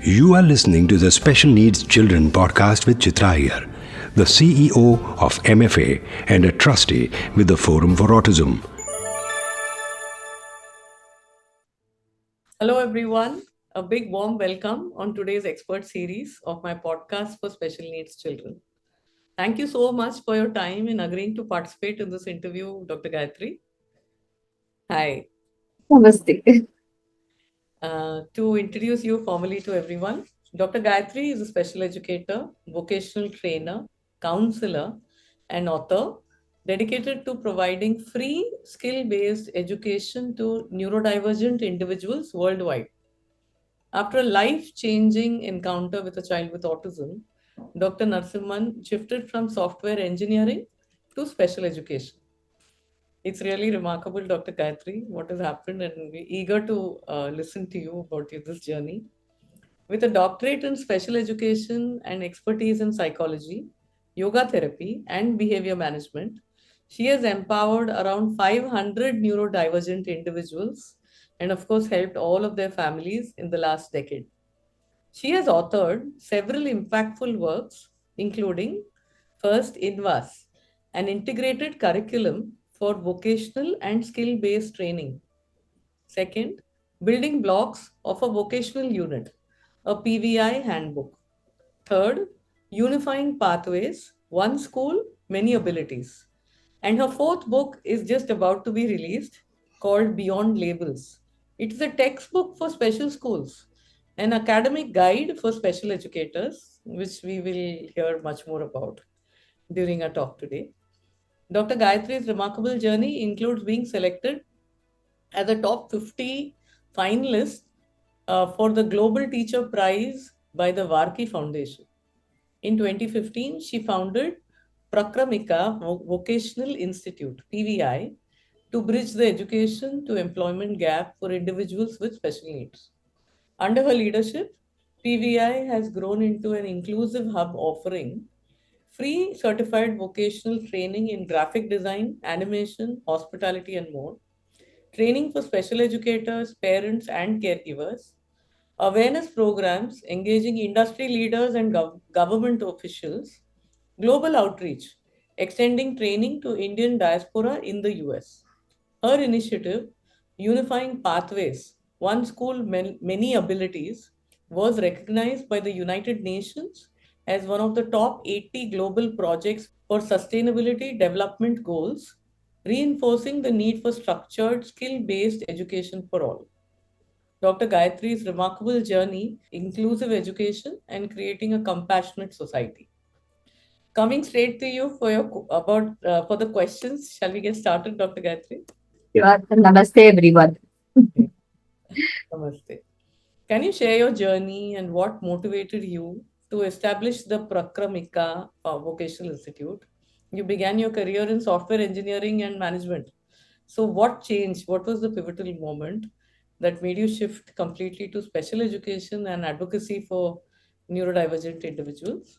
You are listening to the Special Needs Children podcast with Chitra Iyer, the CEO of MFA and a trustee with the Forum for Autism. Hello, everyone. A big warm welcome on today's expert series of my podcast for special needs children. Thank you so much for your time in agreeing to participate in this interview, Dr. Gayatri. Hi. Namaste. To introduce you formally to everyone, Dr. Gayatri is a special educator, vocational trainer, counselor, and author dedicated to providing free skill based education to neurodivergent individuals worldwide. After a life changing encounter with a child with autism, Dr. Narsimhan shifted from software engineering to special education. It's really remarkable, Dr. Gayatri, what has happened, and we're eager to listen to you about this journey. With a doctorate in special education and expertise in psychology, yoga therapy, and behavior management, she has empowered around 500 neurodivergent individuals and, of course, helped all of their families in the last decade. She has authored several impactful works, including first, INVAS, an integrated curriculum for vocational and skill based training. Second, building blocks of a vocational unit, a PVI handbook. Third, unifying pathways, one school, many abilities. And her fourth book is just about to be released called Beyond Labels. It is a textbook for special schools, an academic guide for special educators, which we will hear much more about during our talk today. Dr. Gayatri's remarkable journey includes being selected as a top 50 finalist for the Global Teacher Prize by the Varkey Foundation. In 2015, she founded Prakramika Vocational Institute, PVI, to bridge the education to employment gap for individuals with special needs. Under her leadership, PVI has grown into an inclusive hub offering free certified vocational training in graphic design, animation, hospitality, and more, training for special educators, parents, and caregivers, awareness programs engaging industry leaders and government officials, global outreach, extending training to Indian diaspora in the US. Her initiative, Unifying Pathways, One School, Many Abilities, was recognized by the United Nations as one of the top 80 global projects for sustainability development goals, reinforcing the need for structured, skill based education for all. Dr. Gayatri's remarkable journey, inclusive education, and creating a compassionate society. Coming straight to you for your about for the questions. Shall we get started, Dr. Gayatri? Namaste, everyone. Okay. Namaste. Can you share your journey and what motivated you to establish the Prakramika Vocational Institute? You began your career in software engineering and management. So, what changed? What was the pivotal moment that made you shift completely to special education and advocacy for neurodivergent individuals?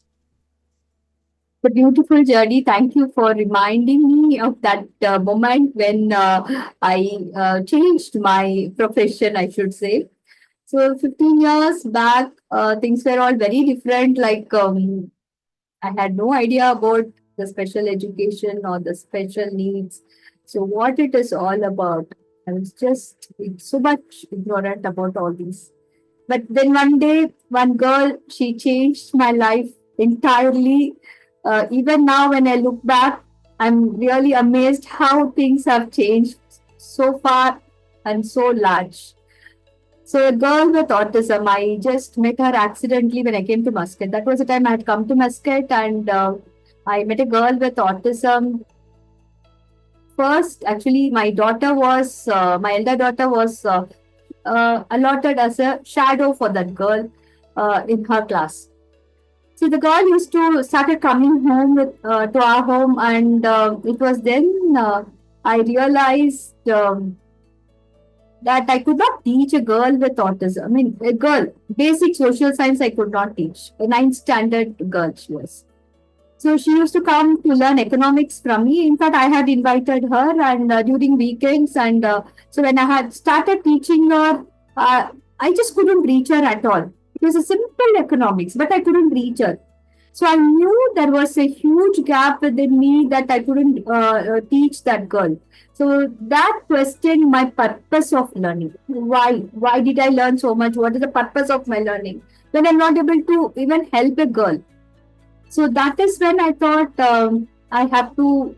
The beautiful journey. Thank you for reminding me of that moment when I changed my profession, I should say. So, 15 years back, things were all very different. I had no idea about the special education or the special needs. So, what it is all about. I was just so much ignorant about all these. But then one day, one girl, she changed my life entirely. Even now, when I look back, I'm really amazed how things have changed so far and so large. So, a girl with autism, I just met her accidentally when I came to Muscat. That was the time I had come to Muscat, and I met a girl with autism. First, actually, my elder daughter was allotted as a shadow for that girl in her class. So the girl used to started coming home to our home, and it was then I realized that I could not teach a girl with autism. I mean, a girl, basic social science I could not teach. A ninth standard girl she was. So she used to come to learn economics from me. In fact, I had invited her, and during weekends, and so when I had started teaching her, I just couldn't reach her at all. It was a simple economics, but I couldn't reach her. So I knew there was a huge gap within me that I couldn't teach that girl. So that questioned my purpose of learning. Why? Why did I learn so much? What is the purpose of my learning when I'm not able to even help a girl? So that is when I thought I have to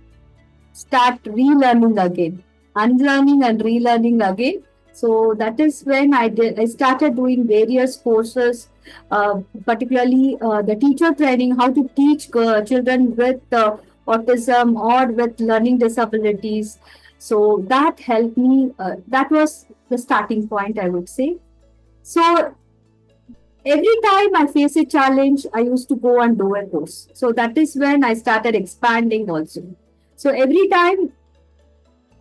start relearning again, unlearning and relearning again. So that is when I started doing various courses, particularly the teacher training, how to teach children with autism or with learning disabilities. So that helped me. That was the starting point, I would say. So every time I face a challenge, I used to go and do a course. So that is when I started expanding also. So every time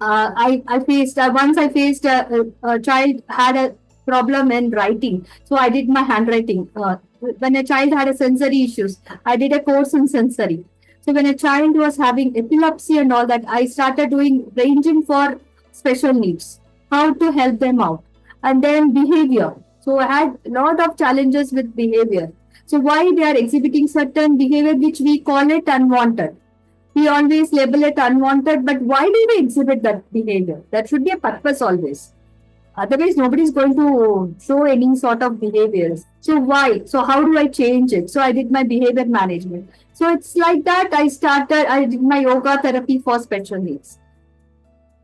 I faced once I faced a child had a problem in writing, so I did my handwriting. When a child had a sensory issues, I did a course in sensory. So when a child was having epilepsy and all that, I started doing ranging for special needs, how to help them out, and then behavior. So I had a lot of challenges with behavior. So why they are exhibiting certain behavior which we call it unwanted, we always label it unwanted, but why do we exhibit that behavior? That should be a purpose always. Otherwise, nobody is going to show any sort of behaviors. So why? So how do I change it? So I did my behavior management. So it's like that I did my yoga therapy for special needs.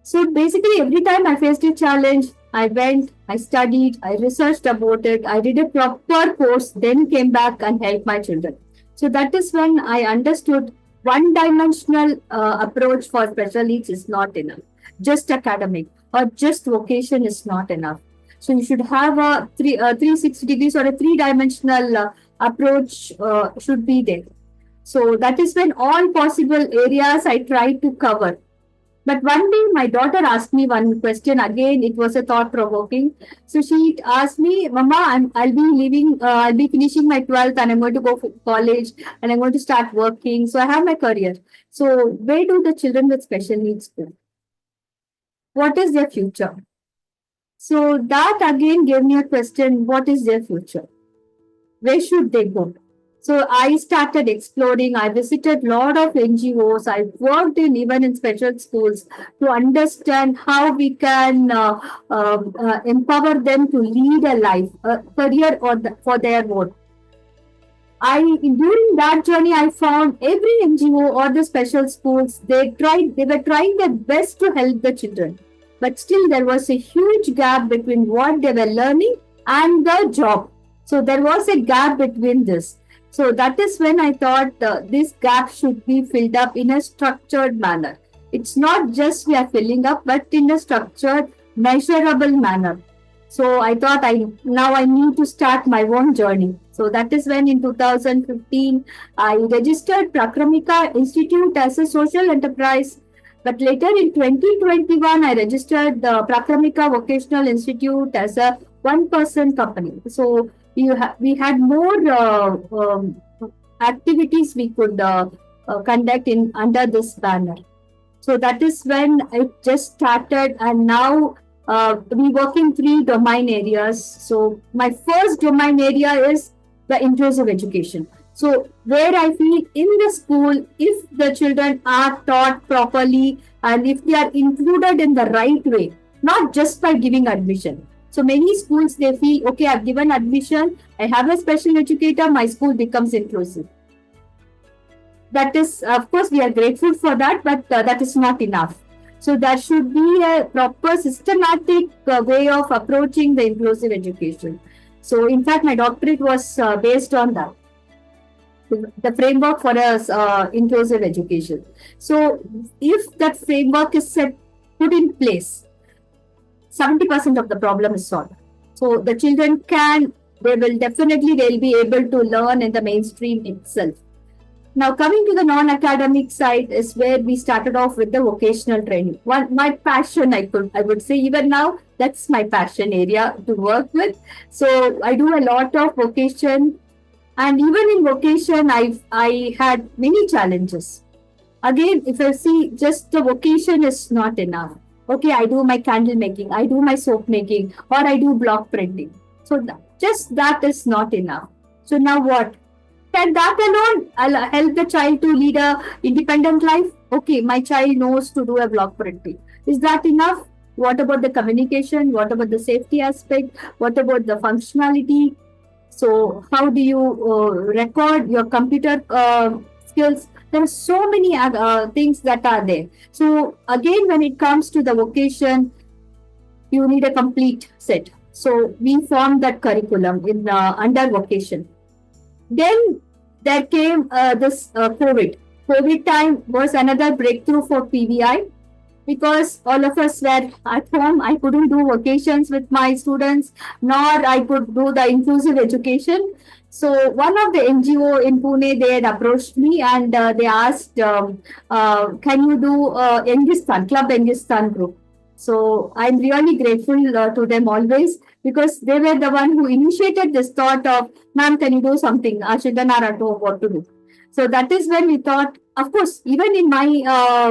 So basically, every time I faced a challenge, I went, I studied, I researched about it, I did a proper course, then came back and helped my children. So that is when I understood one dimensional approach for special needs is not enough. Just academic or just vocation is not enough. So you should have a 360 degrees or a three-dimensional approach should be there. So that is when all possible areas I try to cover. But one day my daughter asked me one question. Again, it was a thought provoking. So she asked me, Mama, I'll be finishing my 12th and I'm going to go for college and I'm going to start working. So I have my career. So where do the children with special needs go? What is their future? So that again gave me a question. What is their future? Where should they go? So I started exploring. I visited a lot of NGOs. I worked even in special schools to understand how we can empower them to lead a life, a career for their own. During that journey, I found every NGO or the special schools, they were trying their best to help the children. But still there was a huge gap between what they were learning and the job. So there was a gap between this. So that is when I thought this gap should be filled up in a structured manner. It's not just we are filling up, but in a structured, measurable manner. So I thought I need to start my own journey. So that is when in 2015, I registered Prakramika Institute as a social enterprise. But later in 2021, I registered the Prakramika Vocational Institute as a one-person company. So we had more activities we could conduct under this banner. So that is when it just started, and now we work in 3 domain areas. So my first domain area is the inclusive education. So where I feel in the school, if the children are taught properly and if they are included in the right way, not just by giving admission. So many schools, they feel, okay, I've given admission, I have a special educator, my school becomes inclusive. That is, of course, we are grateful for that, but that is not enough. So there should be a proper systematic way of approaching the inclusive education. So in fact, my doctorate was based on that, the framework for inclusive education. So if that framework is put in place, 70% of the problem is solved. So the children they'll be able to learn in the mainstream itself. Now coming to the non-academic side is where we started off with the vocational training. My passion, I would say even now, that's my passion area to work with. So I do a lot of vocation, and even in vocation, I had many challenges. Again, if I see just the vocation is not enough. Okay, I do my candle making, I do my soap making, or I do block printing. So Just that is not enough. So now what? Can that alone help the child to lead a independent life? Okay, my child knows to do a block printing. Is that enough? What about the communication? What about the safety aspect? What about the functionality? So how do you record your computer skills? There are so many things that are there. So again, when it comes to the vocation, you need a complete set. So we formed that curriculum in under vocation. Then there came this COVID. COVID time was another breakthrough for PVI because all of us were at home. I couldn't do vocations with my students, nor I could do the inclusive education. So one of the NGO in Pune, they had approached me and they asked, can you do Engistan, Club Engistan group? So I'm really grateful to them always because they were the one who initiated this thought of, ma'am, can you do something? Our children are at home, what to do? So that is when we thought, of course, even in my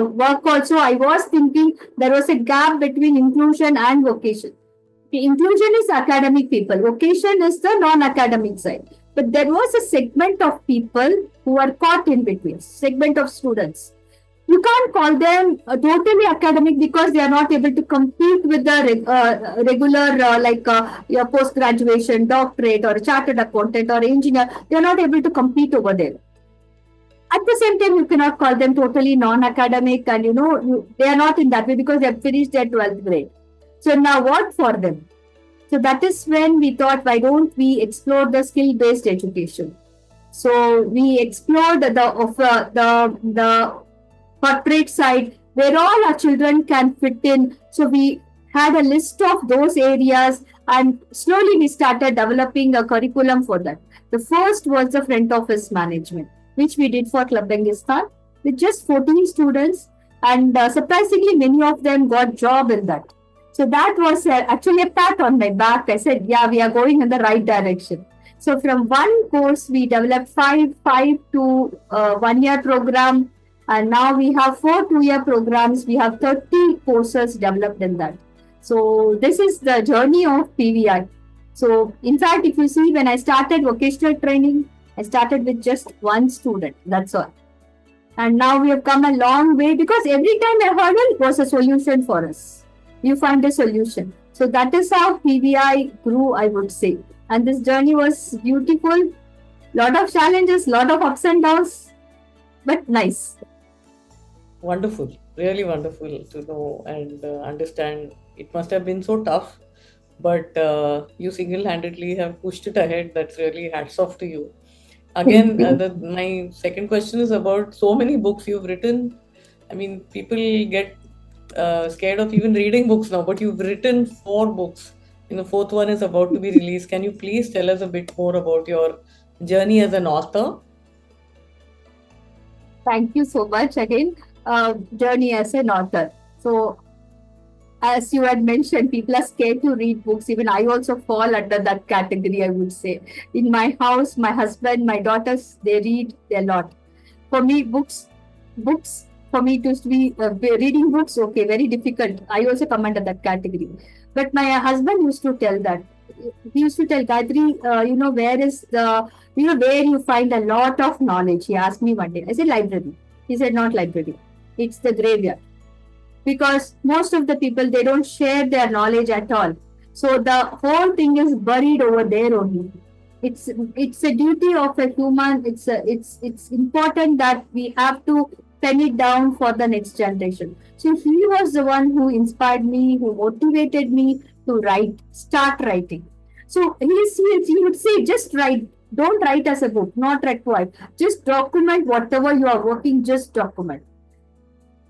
work also, I was thinking there was a gap between inclusion and vocation. The inclusion is academic people, vocation is the non-academic side. But there was a segment of people who are caught in between, segment of students. You can't call them totally academic because they are not able to compete with the regular your post graduation doctorate or a chartered accountant or engineer. They are not able to compete over there. At the same time, you cannot call them totally non-academic, and they are not in that way because they have finished their 12th grade. So now what for them? So that is when we thought, why don't we explore the skill-based education? So we explored the corporate side where all our children can fit in. So we had a list of those areas and slowly we started developing a curriculum for that. The first was the front office management, which we did for Club Bengistan with just 14 students, and surprisingly many of them got job in that. So that was actually a pat on my back. I said, yeah, we are going in the right direction. So from one course, we developed five to 1 year program. And now we have 4 2-year programs. We have 30 courses developed in that. So this is the journey of PVI. So in fact, if you see, when I started vocational training, I started with just one student. That's all. And now we have come a long way because every time a hurdle was a solution for us. You find a solution. So that is how PVI grew, I would say. And this journey was beautiful. Lot of challenges, lot of ups and downs, but nice. Wonderful, really wonderful to know and understand. It must have been so tough, but you single-handedly have pushed it ahead. That's really hats off to you. Again, my second question is about so many books you've written. I mean, people get scared of even reading books now, but you've written 4 books. The 4th one is about to be released. Can you please tell us a bit more about your journey as an author? Thank you so much again. Journey as an author. So, as you had mentioned, people are scared to read books. Even I also fall under that category, I would say. In my house, my husband, my daughters, they read a lot. For me, books, for me, it used to be reading books, okay, very difficult. I also come under that category. But my husband used to tell that. He used to tell, Gayatri, where is the, where you find a lot of knowledge? He asked me one day. I said, library. He said, not library. It's the graveyard. Because most of the people, they don't share their knowledge at all. So the whole thing is buried over there only. It's a duty of a human. It's important that we have to pen it down for the next generation. So he was the one who inspired me, who motivated me to start writing. So he would say, just write. Don't write as a book, not required. Just document whatever you are working, just document.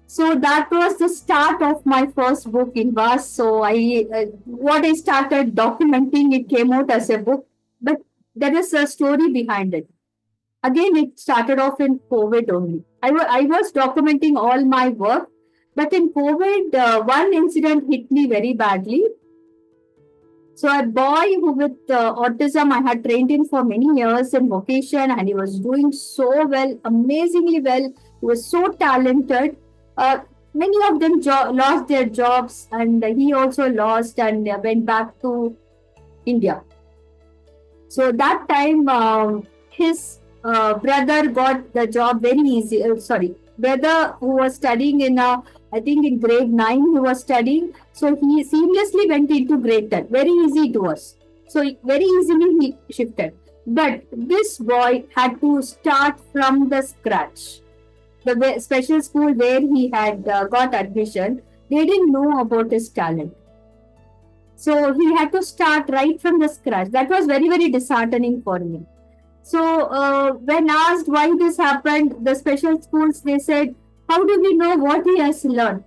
So that was the start of my first book in VAS. So what I started documenting, it came out as a book, but there is a story behind it. Again, it started off in COVID only. I was documenting all my work, but in COVID, one incident hit me very badly. So a boy who with autism, I had trained him for many years in vocation, and he was doing so well, amazingly well. He was so talented. Many of them lost their jobs, and he also lost and went back to India. So that time, his brother got the job very easy. Brother who was studying in I think in grade 9 he was studying. So he seamlessly went into grade 10. Very easy it was. So very easily he shifted. But this boy had to start from the scratch. The special school where he had got admission, they didn't know about his talent. So he had to start right from the scratch. That was very, very disheartening for me. So when asked why this happened, the special schools, they said, how do we know what he has learned?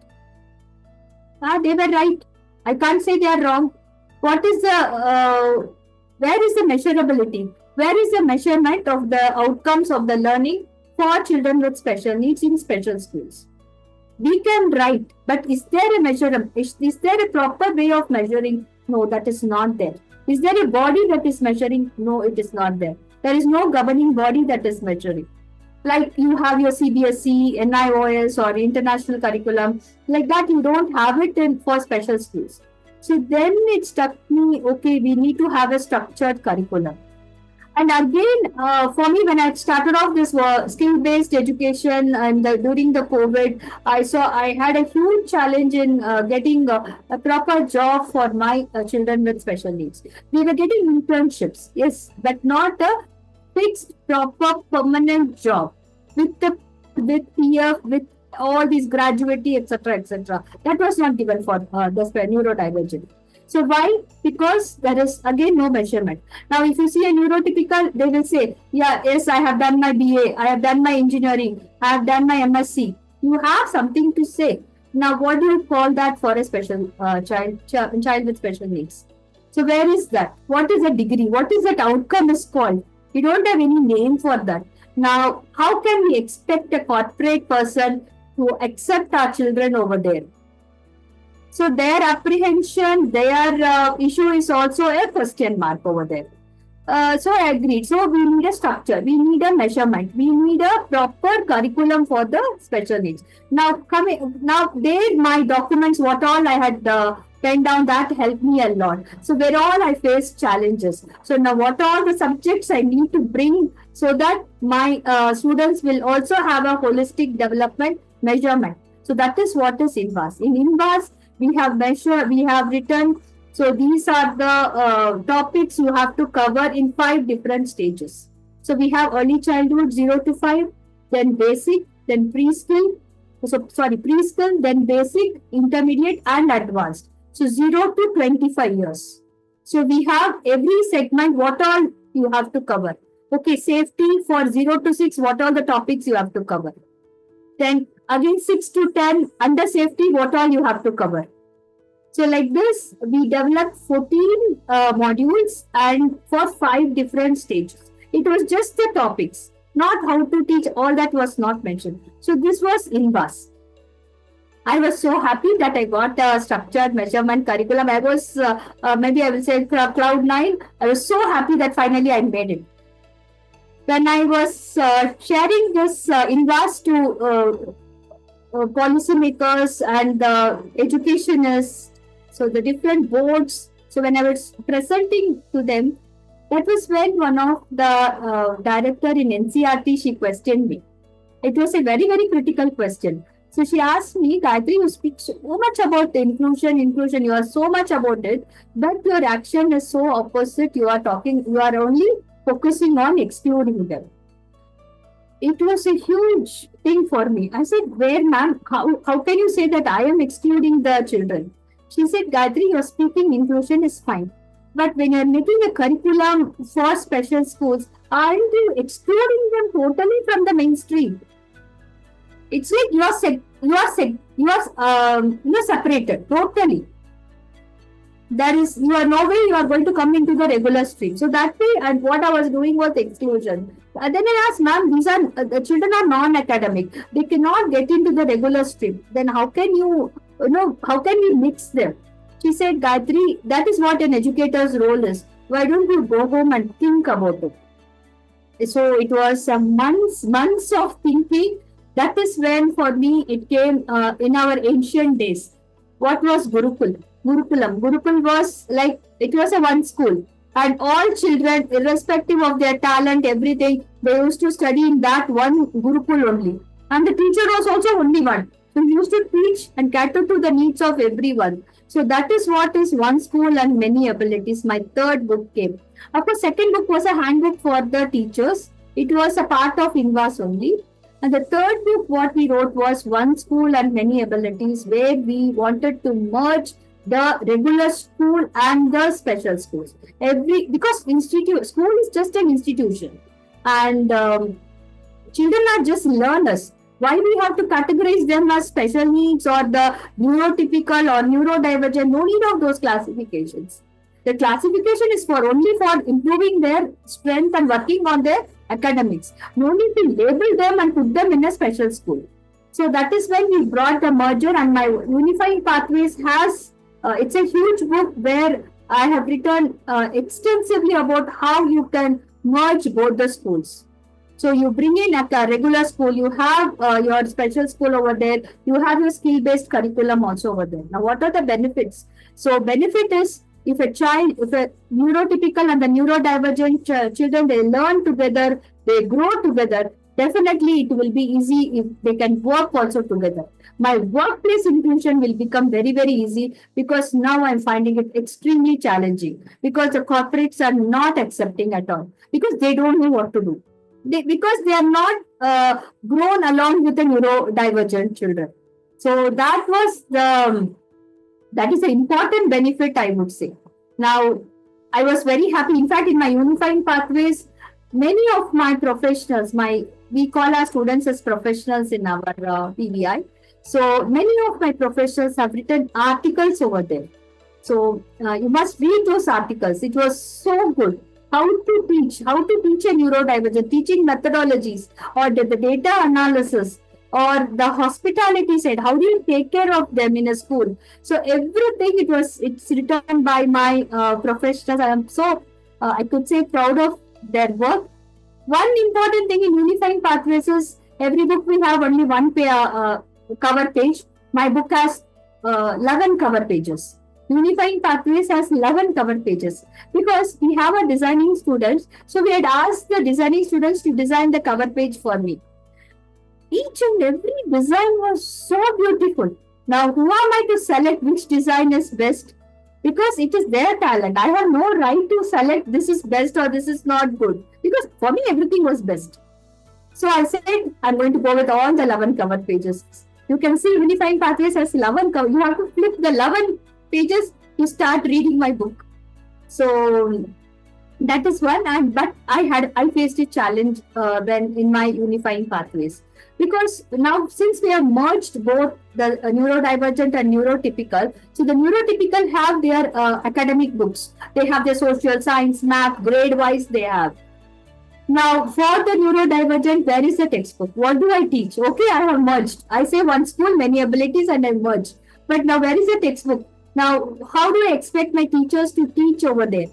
They were right. I can't say they are wrong. What is where is the measurability? Where is the measurement of the outcomes of the learning for children with special needs in special schools? We can write, but is there a measurement? Is there a proper way of measuring? No, that is not there. Is there a body that is measuring? No, it is not there. There is no governing body that is measuring. Like you have your CBSE, NIOS, or international curriculum, like that you don't have it for special schools. So then it struck me, okay, we need to have a structured curriculum. And again, for me, when I started off this skill-based education and during the COVID, I had a huge challenge in getting a proper job for my children with special needs. We were getting internships, yes, but not a fixed, proper, permanent job with PF, with all these gratuity, etc., etc. That was not given for the neurodivergent. So why? Because there is again no measurement. Now, if you see a neurotypical, they will say, yeah, yes, I have done my BA, I have done my engineering, I have done my MSc. You have something to say. Now, what do you call that for a special child with special needs? So where is that? What is a degree? What is that outcome is called? You don't have any name for that. Now, how can we expect a corporate person to accept our children over there? So their apprehension, their issue is also a question mark over there. So I agreed. So we need a structure, we need a measurement, we need a proper curriculum for the special needs. Now my documents, what all I had penned down, that helped me a lot. So where all I faced challenges. So now what all the subjects I need to bring so that my students will also have a holistic development measurement. So that is what is INVAS. In INVAS, we have written, so these are the topics you have to cover in 5 different stages. So we have early childhood 0 to 5, then basic, then preschool, then basic, intermediate and advanced. So 0 to 25 years. So we have every segment, what all you have to cover. Okay, safety for 0 to 6, what all the topics you have to cover. Then again 6 to 10, under safety, what all you have to cover. So like this, we developed 14 modules and for 5 different stages. It was just the topics, not how to teach, all that was not mentioned. So this was INVAS. I was so happy that I got a structured measurement curriculum. I was, maybe I will say cloud 9. I was so happy that finally I made it. When I was sharing this INVAS to policymakers and educationists, so the different boards, so when I was presenting to them, that was when one of the director in NCRT, she questioned me. It was a very, very critical question. So she asked me, Gayatri, you speak so much about inclusion, you are so much about it, but your action is so opposite. You are only focusing on excluding them. It was a huge thing for me. I said, where, ma'am, how can you say that I am excluding the children? She said, Gayatri, you're speaking inclusion is fine. But when you're making a curriculum for special schools, aren't you excluding them totally from the mainstream? It's like you are separated totally. You are no way you are going to come into the regular stream. So that way, and what I was doing was exclusion. And then I asked, ma'am, the children are non-academic. They cannot get into the regular stream. Then how can how can we mix them? She said, Gayatri, that is what an educator's role is. Why don't you go home and think about it? So it was months of thinking. That is when for me it came in our ancient days. What was Gurukulam? Gurukul was like, it was a one school. and all children, irrespective of their talent, everything, they used to study in that one Gurukul only. And the teacher was also only one. So he used to teach and cater to the needs of everyone. So that is what is One School and Many Abilities. My third book came. Of course, second book was a handbook for the teachers. It was a part of Invas only. And the third book, what we wrote was One School and Many Abilities, where we wanted to merge the regular school and the special schools. Because school is just an institution, and children are just learners. Why we have to categorize them as special needs or the neurotypical or neurodivergent? No need of those classifications. The classification is for only for improving their strength and working on their academics. No need to label them and put them in a special school. So that is when we brought the merger, and my Unifying Pathways has it's a huge book where I have written extensively about how you can merge both the schools. So you bring in at a regular school, you have your special school over there, you have your skill-based curriculum also over there. Now, what are the benefits? So benefit is if a neurotypical and the neurodivergent children, they learn together, they grow together, definitely it will be easy if they can work also together. My workplace inclusion will become very, very easy, because now I'm finding it extremely challenging, because the corporates are not accepting at all, because they don't know what to do. Because they are not grown along with the neurodivergent children. So that is an important benefit, I would say. Now, I was very happy. In fact, in my Unifying Pathways, many of my professionals, we call our students as professionals in our PVI. So many of my professionals have written articles over there. So you must read those articles. It was so good. How to teach a neurodivergent, teaching methodologies, or the data analysis, or the hospitality side. How do you take care of them in a school? So everything it's written by my professionals. I am so I could say proud of their work. One important thing in Unifying Pathways is every book we have only one cover page. My book has 11 cover pages. Unifying Pathways has 11 cover pages, because we have a designing students. So we had asked the designing students to design the cover page for me. Each and every design was so beautiful. Now, who am I to select which design is best? Because it is their talent. I have no right to select this is best or this is not good. Because for me, everything was best. So I said, I'm going to go with all the 11 cover pages. You can see Unifying Pathways has 11 cover. You have to flip the 11 pages to start reading my book. So that is one. But I faced a challenge when in my Unifying Pathways, because now since we have merged both the neurodivergent and neurotypical, so the neurotypical have their academic books, they have their social science, math, grade wise they have. Now, for the neurodivergent, where is the textbook? What do I teach? Okay, I have merged. I say One School, Many Abilities, and I merged. But now, where is the textbook? Now, how do I expect my teachers to teach over there?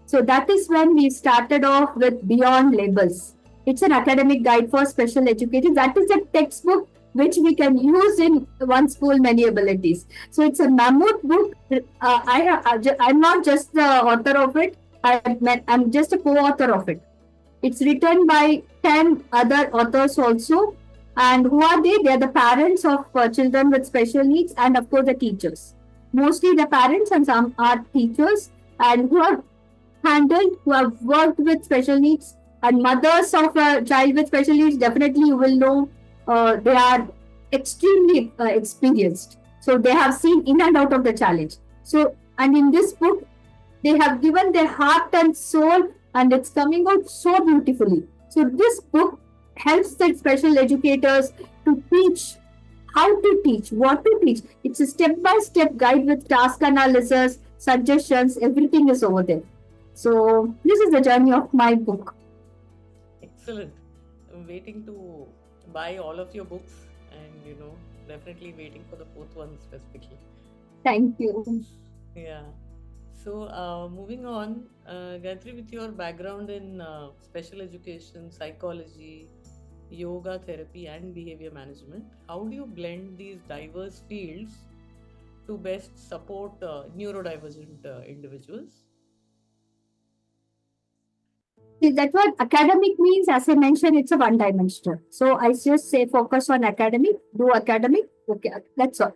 So that is when we started off with Beyond Labels. It's an academic guide for special educators. That is a textbook which we can use in One School, Many Abilities. So it's a mammoth book. I'm not just the author of it. I'm just a co-author of it. It's written by 10 other authors also. And who are they? They are the parents of children with special needs, and of course the teachers. Mostly the parents, and some are teachers, and who have worked with special needs, and mothers of a child with special needs. Definitely you will know they are extremely experienced. So they have seen in and out of the challenge. So, and in this book, they have given their heart and soul, and it's coming out so beautifully. So this book helps the special educators to teach how to teach, what to teach. It's a step-by-step guide with task analysis, suggestions, everything is over there. So this is the journey of my book. Excellent. I'm waiting to buy all of your books, and definitely waiting for the fourth one specifically. Thank you. Yeah. So moving on, Gayatri, with your background in special education, psychology, yoga therapy, and behavior management, how do you blend these diverse fields to best support neurodivergent individuals? See, that's what academic means. As I mentioned, it's a one dimensional. So I just say focus on academic, do academic. Okay, that's all.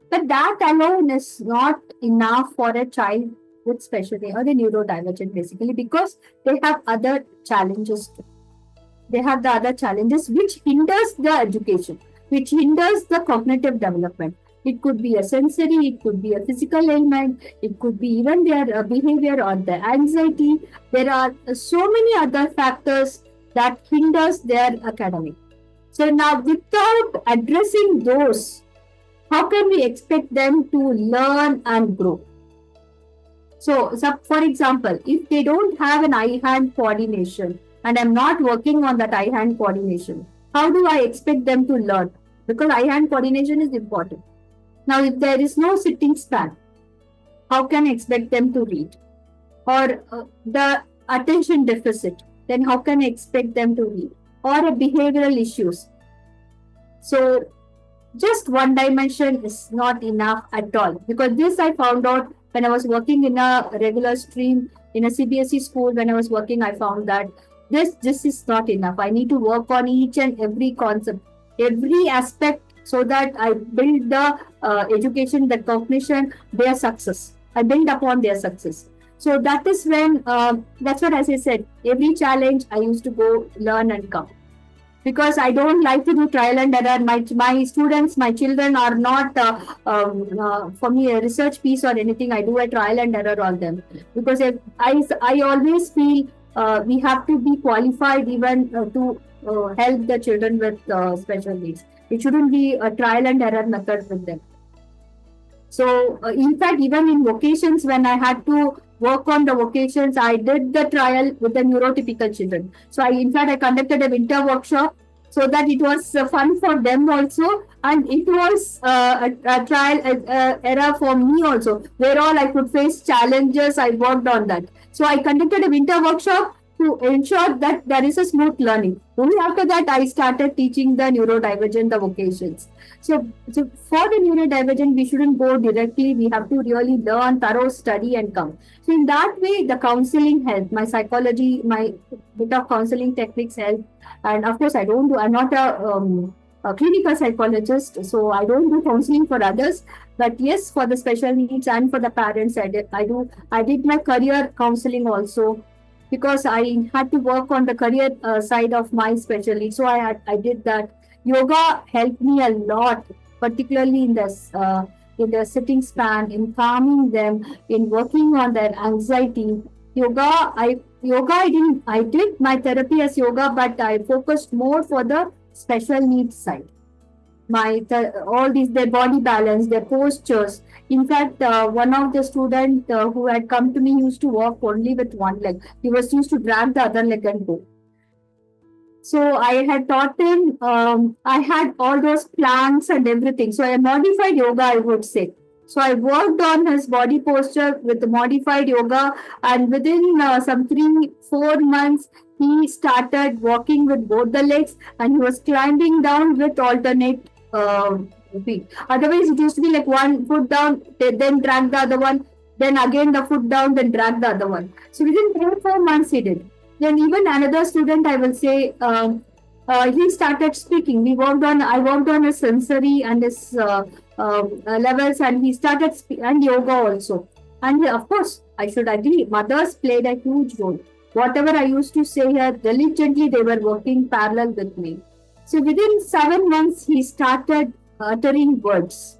But that alone is not enough for a child with special need or the neurodivergent, basically, because they have other challenges too. They have the other challenges which hinders the education, which hinders the cognitive development. It could be a sensory, it could be a physical ailment, it could be even their behavior or their anxiety. There are so many other factors that hinders their academic. So now, without addressing those, how can we expect them to learn and grow? So for example, if they don't have an eye-hand coordination, and I'm not working on that eye-hand coordination, how do I expect them to learn? Because eye-hand coordination is important. Now, if there is no sitting span, how can I expect them to read? Or the attention deficit, then how can I expect them to read? Or behavioral issues. So just one dimension is not enough at all, because this I found out when I was working in a regular stream in a CBSE school. When I was working, I found that this is not enough. I need to work on each and every concept, every aspect, so that I build the education, the cognition, their success. I build upon their success. So that is when, that's what, as I said, every challenge I used to go learn and come. Because I don't like to do trial and error. My students, my children are not, for me, a research piece or anything. I do a trial and error on them. Because I always feel we have to be qualified even to help the children with special needs. It shouldn't be a trial and error method with them. So, in fact, even in vocations, when I had to work on the vocations, I did the trial with the neurotypical children. So, in fact, I conducted a winter workshop so that it was fun for them also. And it was a trial error for me also, where all I could face challenges. I worked on that. So, I conducted a winter workshop to ensure that there is a smooth learning. Only after that, I started teaching the neurodivergent the vocations. So for the neurodivergent, we shouldn't go directly. We have to really learn, thorough study and come. So in that way, the counseling helped. My psychology, my bit of counseling techniques help. And of course, I'm not a clinical psychologist, so I don't do counseling for others. But yes, for the special needs and for the parents, I did my career counseling also, because I had to work on the career side of my special needs. So I did that. Yoga helped me a lot, particularly in the sitting span, in calming them, in working on their anxiety. I did my therapy as yoga, but I focused more for the special needs side. All these, their body balance, their postures. In fact, one of the students who had come to me used to walk only with one leg. He was used to drag the other leg and go. So I had taught him, I had all those plans and everything. So I modified yoga, I would say. So I worked on his body posture with the modified yoga, and within some 3-4 months, he started walking with both the legs, and he was climbing down with alternate feet. Otherwise, it used to be like one foot down, then drag the other one, then again the foot down, then drag the other one. So within 3-4 months, he did. Then even another student, I will say, he started speaking. I worked on his sensory and his levels, and he started and yoga also. And of course, I should agree, mothers played a huge role. Whatever I used to say here, diligently they were working parallel with me. So within 7 months, he started uttering words.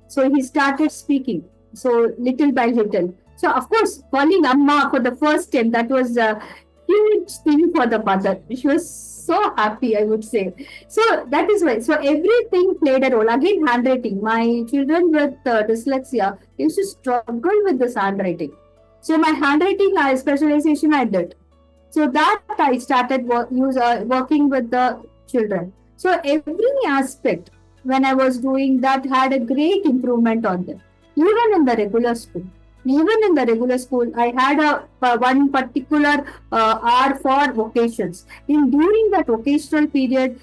So he started speaking. So little by little. So of course, calling Amma for the first time, that was a huge thing for the mother. She was so happy, I would say. So that is why. So everything played a role. Again, handwriting. My children with dyslexia used to struggle with this handwriting. So my handwriting specialization I did. So that I started working with the children. So every aspect, when I was doing that, had a great improvement on them. Even in the regular school. I had one particular hour for vocations. During that vocational period,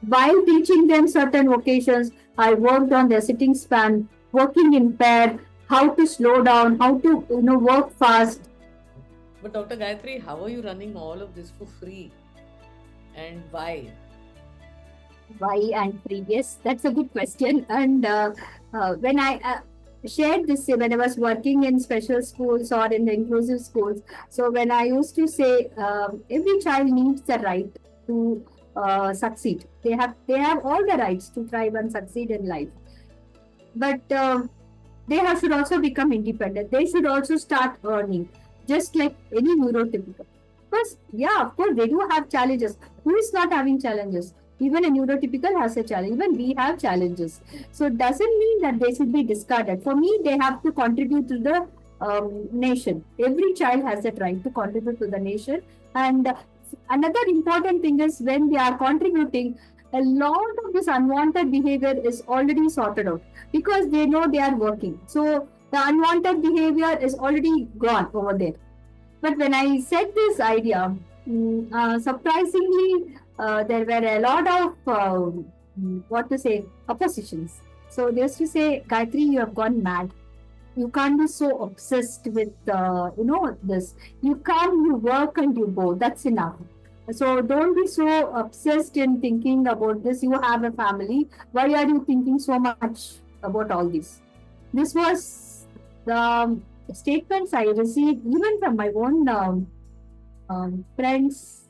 while teaching them certain vocations, I worked on their sitting span, working in pair, how to slow down, how to work fast. But Dr. Gayatri, how are you running all of this for free and why? Why and free? Yes, that's a good question. And when I shared this, when I was working in special schools or in the inclusive schools, so when I used to say every child needs the right to succeed. They have all the rights to thrive and succeed in life. But should also become independent. They should also start earning, just like any neurotypical. Because, yeah, of course, they do have challenges. Who is not having challenges? Even a neurotypical has a challenge. Even we have challenges. So it doesn't mean that they should be discarded. For me, they have to contribute to the nation. Every child has that right to contribute to the nation. And another important thing is when they are contributing, a lot of this unwanted behavior is already sorted out because they know they are working. So the unwanted behavior is already gone over there. But when I said this idea, surprisingly, there were a lot of what to say oppositions. So they used to say, Gayatri, you have gone mad. You can't be so obsessed with this. You can't. You work and you go. That's enough. So don't be so obsessed in thinking about this. You have a family. Why are you thinking so much about all this? This was the statements I received even from my own friends.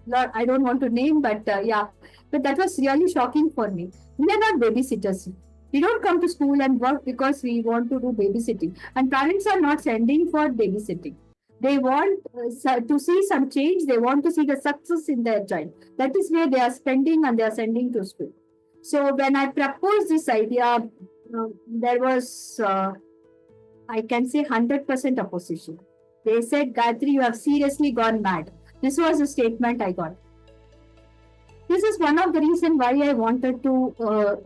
Lord, I don't want to name, but yeah, but that was really shocking for me. We are not babysitters. We don't come to school and work because we want to do babysitting. And parents are not sending for babysitting. They want to see some change. They want to see the success in their child. That is where they are spending and they are sending to school. So when I proposed this idea, there was, I can say, 100% opposition. They said, Gayatri, you have seriously gone mad. This was a statement I got. This is one of the reasons why I wanted to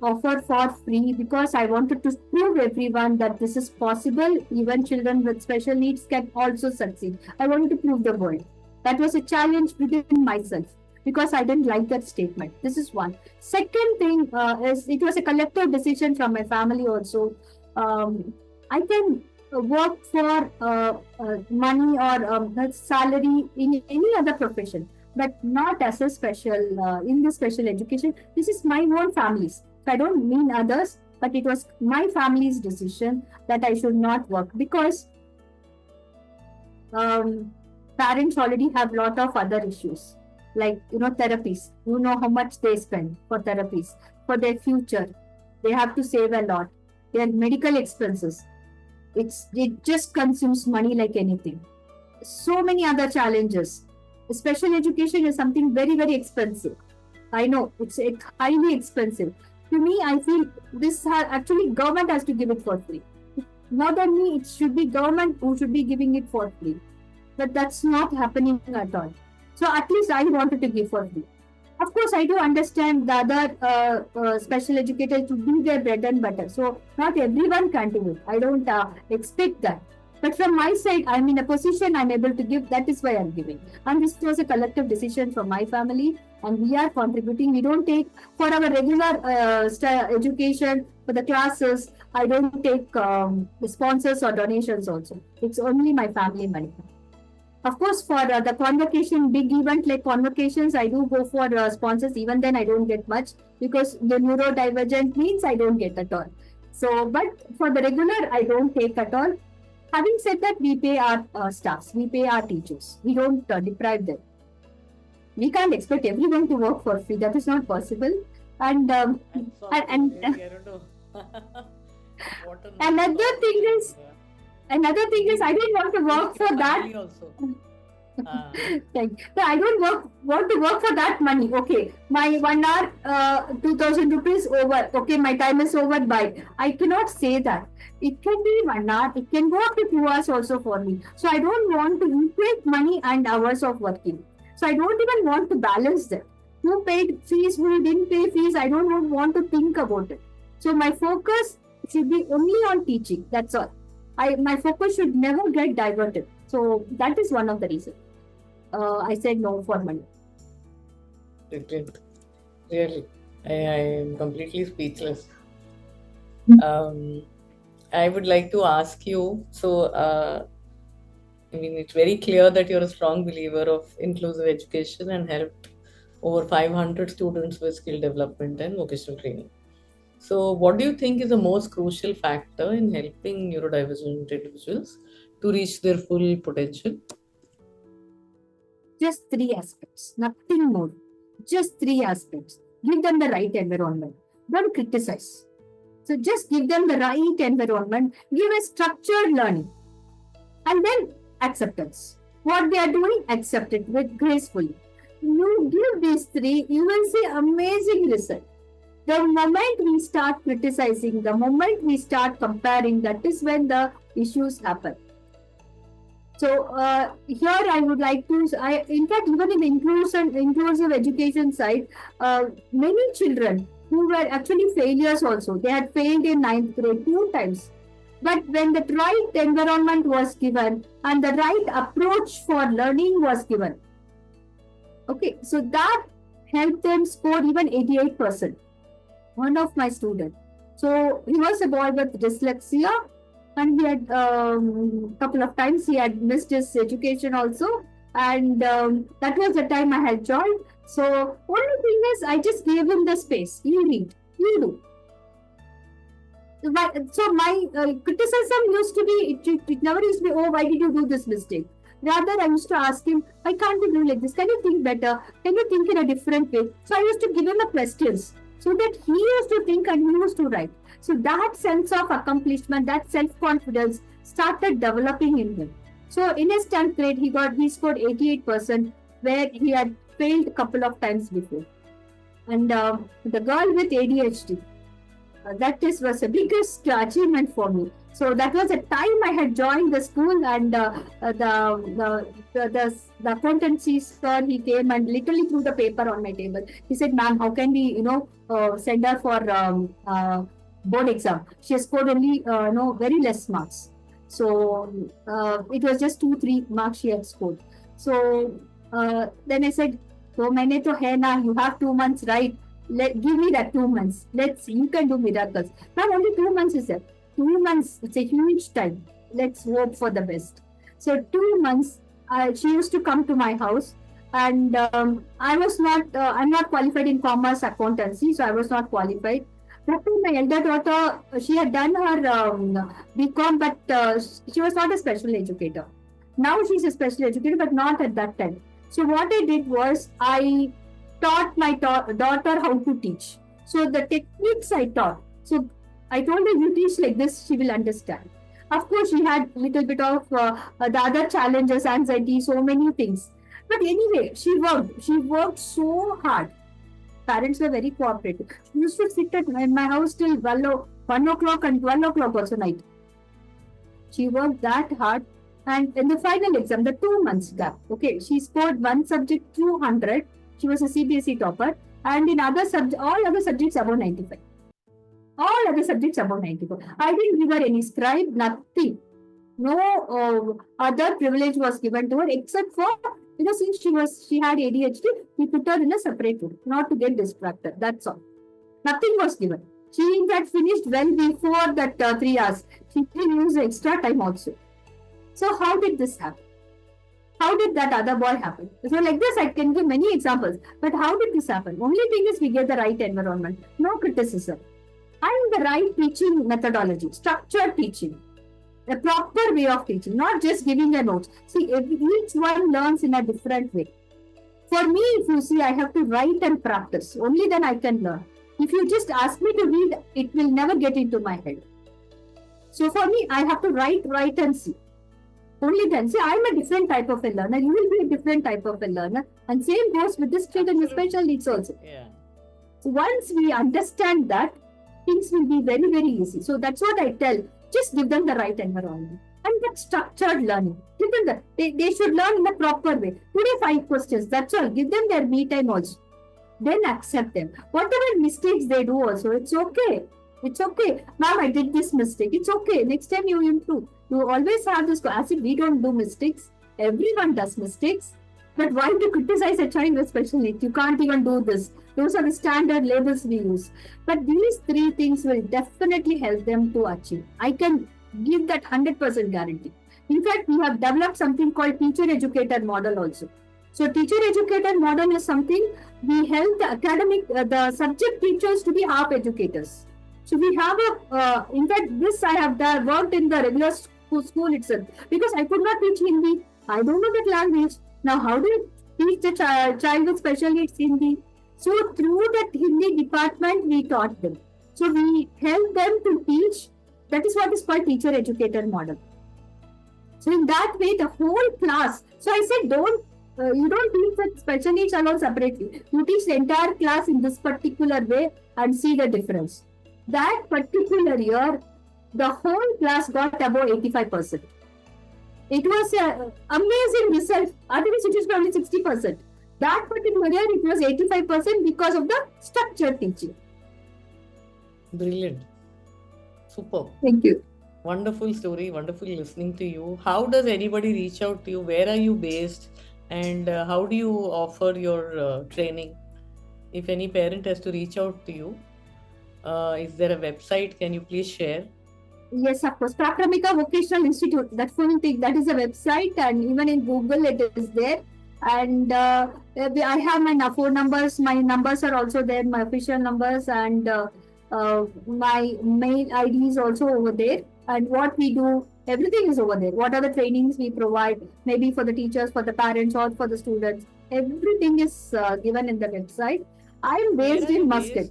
offer for free, because I wanted to prove everyone that this is possible. Even children with special needs can also succeed. I wanted to prove the world. That was a challenge within myself because I didn't like that statement. This is one. Second thing is it was a collective decision from my family also. I can work for money or salary in any other profession, but not as a special in the special education. This is my own family's. So I don't mean others, but it was my family's decision that I should not work because parents already have lot of other issues like therapies. You know how much they spend for therapies for their future. They have to save a lot. Their medical expenses. It just consumes money like anything. So many other challenges. Special education is something very, very expensive. I know it's highly expensive. To me, I feel actually government has to give it for free. Not than me, it should be government who should be giving it for free. But that's not happening at all. So at least I wanted to give for free. Of course, I do understand the other special educators to do their bread and butter. So not everyone can do it. I don't expect that. But from my side, I'm in a position I'm able to give. That is why I'm giving. And this was a collective decision from my family, and we are contributing. We don't take for our regular education for the classes. I don't take the sponsors or donations. Also, it's only my family money. Of course, for the convocation, big event like convocations, I do go for sponsors. Even then, I don't get much because the neurodivergent means I don't get at all. So, but for the regular, I don't take at all. Having said that, we pay our staffs, we pay our teachers. We don't deprive them. We can't expect everyone to work for free. That is not possible. And I'm sorry, and really, I don't know. What a another thing is yeah. another thing is I don't want to work for that. Family also. I don't want to work for that money. Okay, my 1 hour, 2,000 rupees over. Okay, my time is over. Bye. I cannot say that. It can be 1 hour. It can go up to 2 hours also for me. So I don't want to equate money and hours of working. So I don't even want to balance that. Who paid fees? Who didn't pay fees? I don't want to think about it. So my focus should be only on teaching. That's all. My focus should never get diverted. So that is one of the reasons. I said no for money. Brilliant. Really, I am completely speechless. I would like to ask you, so I mean, it's very clear that you're a strong believer of inclusive education and helped over 500 students with skill development and vocational training. So, what do you think is the most crucial factor in helping neurodivergent individuals to reach their full potential? Just three aspects, nothing more. Just three aspects. Give them the right environment. Don't criticize. So just give them the right environment. Give a structured learning. And then acceptance. What they are doing, accept it with gracefully. You give these three, you will see amazing result. The moment we start criticizing, the moment we start comparing, that is when the issues happen. So here I would like to, in fact, even in inclusive education side, many children who were actually failures also, they had failed in 9th grade 2 times. But when the right environment was given and the right approach for learning was given, okay, so that helped them score even 88%. One of my students. So he was a boy with dyslexia, and he had couple of times he had missed his education also, and that was the time I had joined. So only thing is, I just gave him the space. You read, you do. So my criticism used to be, it never used to be, oh, why did you do this mistake? Rather, I used to ask him, why can't you do like this? Can you think better? Can you think in a different way? So I used to give him the questions so that he used to think and he used to write. So that sense of accomplishment, that self-confidence started developing in him. So in his 10th grade, he scored 88%, where he had failed a couple of times before. And the girl with ADHD, was the biggest achievement for me. So that was the time I had joined the school, and the accountancy sir, he came and literally threw the paper on my table. He said, "Ma'am, how can we, send her for board exam? She has scored only, very less marks." So it was just 2-3 marks she had scored. So then I said, "So maine to hai na, you have 2 months, right? Give me that 2 months. You can do miracles." Not only 2 months is there. 2 months, it's a huge time. Let's hope for the best. So 2 months, she used to come to my house, and I'm not qualified in commerce accountancy, so I was not qualified. That time my elder daughter, she had done her BCom, but she was not a special educator. Now she's a special educator, but not at that time. So what I did was, I taught my daughter how to teach. So the techniques I taught. So I told her, you teach like this, she will understand. Of course, she had a little bit of the other challenges, anxiety, so many things. But anyway, she worked. She worked so hard. Parents were very cooperative. She used to sit in my house till 1 o'clock and 12 o'clock also night. She worked that hard. And in the final exam, the 2 months gap, okay, she scored one subject 200. She was a CBSE topper. And in all other subjects above 95. All other subjects above 94. I didn't give her any scribe, nothing. No other privilege was given to her, except for, since she had ADHD, we put her in a separate room, not to get distracted. That's all. Nothing was given. She in fact finished well before that 3 hours. She didn't use extra time also. So how did this happen? How did that other boy happen? So like this, I can give many examples. But how did this happen? Only thing is, we get the right environment. No criticism. And the right teaching methodology, structured teaching, a proper way of teaching, not just giving a notes. See, each one learns in a different way. For me, if you see, I have to write and practice. Only then I can learn. If you just ask me to read, it will never get into my head. So for me, I have to write and see. Only then. See, I'm a different type of a learner. You will be a different type of a learner. And same goes with this children with special needs also. Yeah. So once we understand that, things will be very, very easy. So that's what I tell. Just give them the right environment. And that structured learning. Give them that. They should learn in a proper way. Today, 5 questions. That's all. Give them their me time also. Then accept them. Whatever mistakes they do also, it's okay. It's okay. Ma'am, I did this mistake. It's okay. Next time you improve. You always have this, as if we don't do mistakes. Everyone does mistakes. But why to criticize a child with special needs? You can't even do this. Those are the standard labels we use. But these 3 things will definitely help them to achieve. I can give that 100% guarantee. In fact, we have developed something called teacher-educator model also. So teacher-educator model is something we help the academic, the subject teachers to be half educators. So we have in fact, this I have worked in the regular school itself because I could not teach Hindi. I don't know that language. Now, how do you teach the child with special needs Hindi? So through that Hindi department, we taught them. So we help them to teach. That is what is called teacher-educator model. So in that way, the whole class. So I said, you don't teach the special needs alone separately. You teach the entire class in this particular way and see the difference. That particular year, the whole class got above 85%. It was an amazing result. Otherwise, it is probably 60%. That particular year, it was 85% because of the structured teaching. Brilliant. Superb. Thank you. Wonderful story. Wonderful listening to you. How does anybody reach out to you? Where are you based? And how do you offer your training? If any parent has to reach out to you, is there a website? Can you please share? Yes, of course. Prakramika Vocational Institute, that full thing, that is a website, and even in Google it is there. And I have my phone numbers. My numbers are also there, my official numbers, and my mail ID is also over there. And what we do, everything is over there. What are the trainings we provide, maybe for the teachers, for the parents, or for the students. Everything is given in the website. I'm based in Muscat.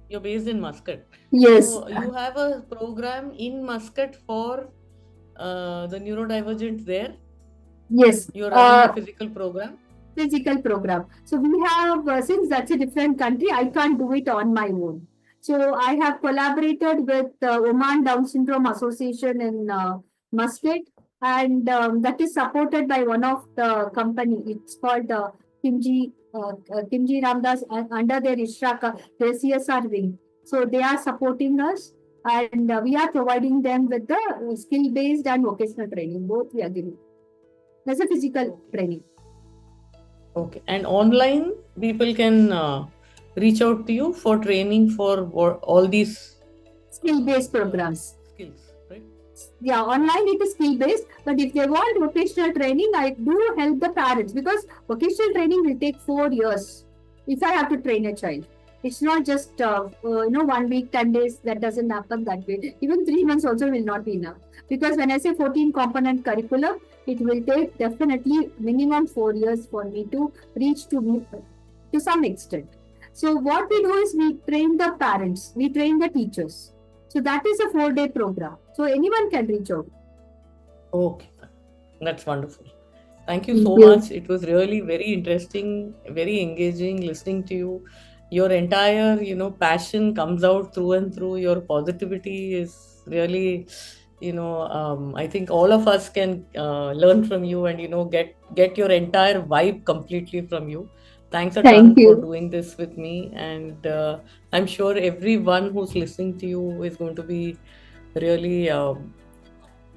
You're based in Muscat. Yes. So you have a program in Muscat for the neurodivergent there? Yes. You're running a physical program? Physical program. So we have, since that's a different country, I can't do it on my own. So I have collaborated with Oman Down Syndrome Association in Muscat, and that is supported by one of the company. It's called Kimji Ramdas, under their Ishraka, their CSR wing. So they are supporting us, and we are providing them with the skill-based and vocational training. Both we are giving. That's a physical training. Okay. And online, people can reach out to you for training for all these skill-based programs. Skills, right? Yeah, online it is skill-based, but if they want vocational training, I do help the parents, because vocational training will take 4 years if I have to train a child. It's not just 1 week, 10 days. That doesn't happen that way. Even 3 months also will not be enough, because when I say 14 component curriculum, it will take definitely minimum 4 years for me to reach to some extent. So what we do is we train the parents, we train the teachers. So that is a 4-day program. So anyone can reach out. Okay, that's wonderful. Thank you so much. It was really very interesting, very engaging listening to you. Your entire, passion comes out through and through. Your positivity is really, I think all of us can learn from you and, get your entire vibe completely from you. Thanks a ton for doing this with me. And I'm sure everyone who's listening to you is going to be really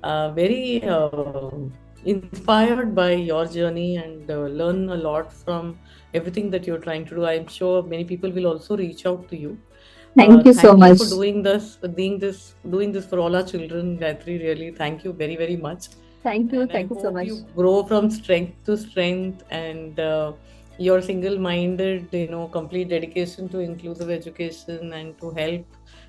very inspired by your journey and learn a lot from everything that you're trying to do. I'm sure many people will also reach out to you. Thank you so much for doing this for all our children, Gayatri. Really, thank you very, very much. Thank you. Thank you so much. You grow from strength to strength, and your single-minded, complete dedication to inclusive education and to help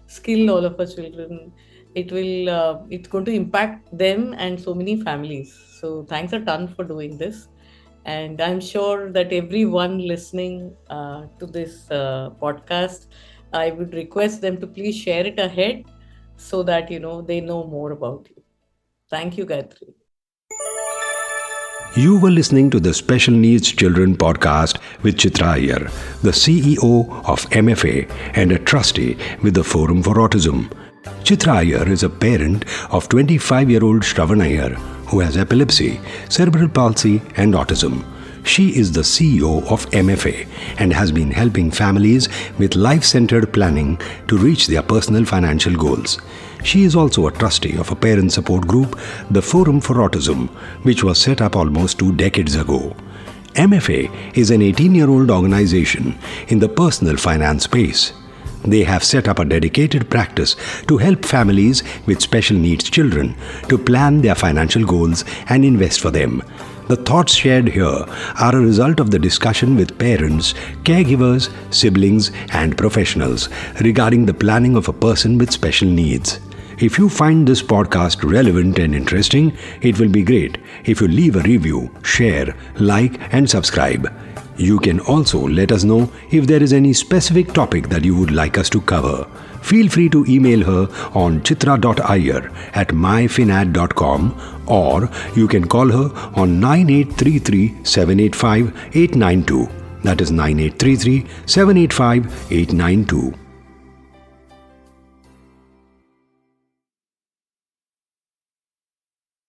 skill all of our children. It's going to impact them and so many families. So thanks a ton for doing this. And I'm sure that everyone listening to this podcast, I would request them to please share it ahead so that, they know more about you. Thank you, Gayatri. You were listening to the Special Needs Children podcast with Chitra Iyer, the CEO of MFA and a trustee with the Forum for Autism. Chitra Iyer is a parent of 25-year-old Shravan Iyer who has epilepsy, cerebral palsy and autism. She is the CEO of MFA and has been helping families with life-centered planning to reach their personal financial goals. She is also a trustee of a parent support group, the Forum for Autism, which was set up almost 2 decades ago. MFA is an 18-year-old organization in the personal finance space. They have set up a dedicated practice to help families with special needs children to plan their financial goals and invest for them. The thoughts shared here are a result of the discussion with parents, caregivers, siblings, and professionals regarding the planning of a person with special needs. If you find this podcast relevant and interesting, it will be great if you leave a review, share, like, and subscribe. You can also let us know if there is any specific topic that you would like us to cover. Feel free to email her on chitra.iyer@myfinad.com, or you can call her on 9833 785 892. That is 9833 785 892.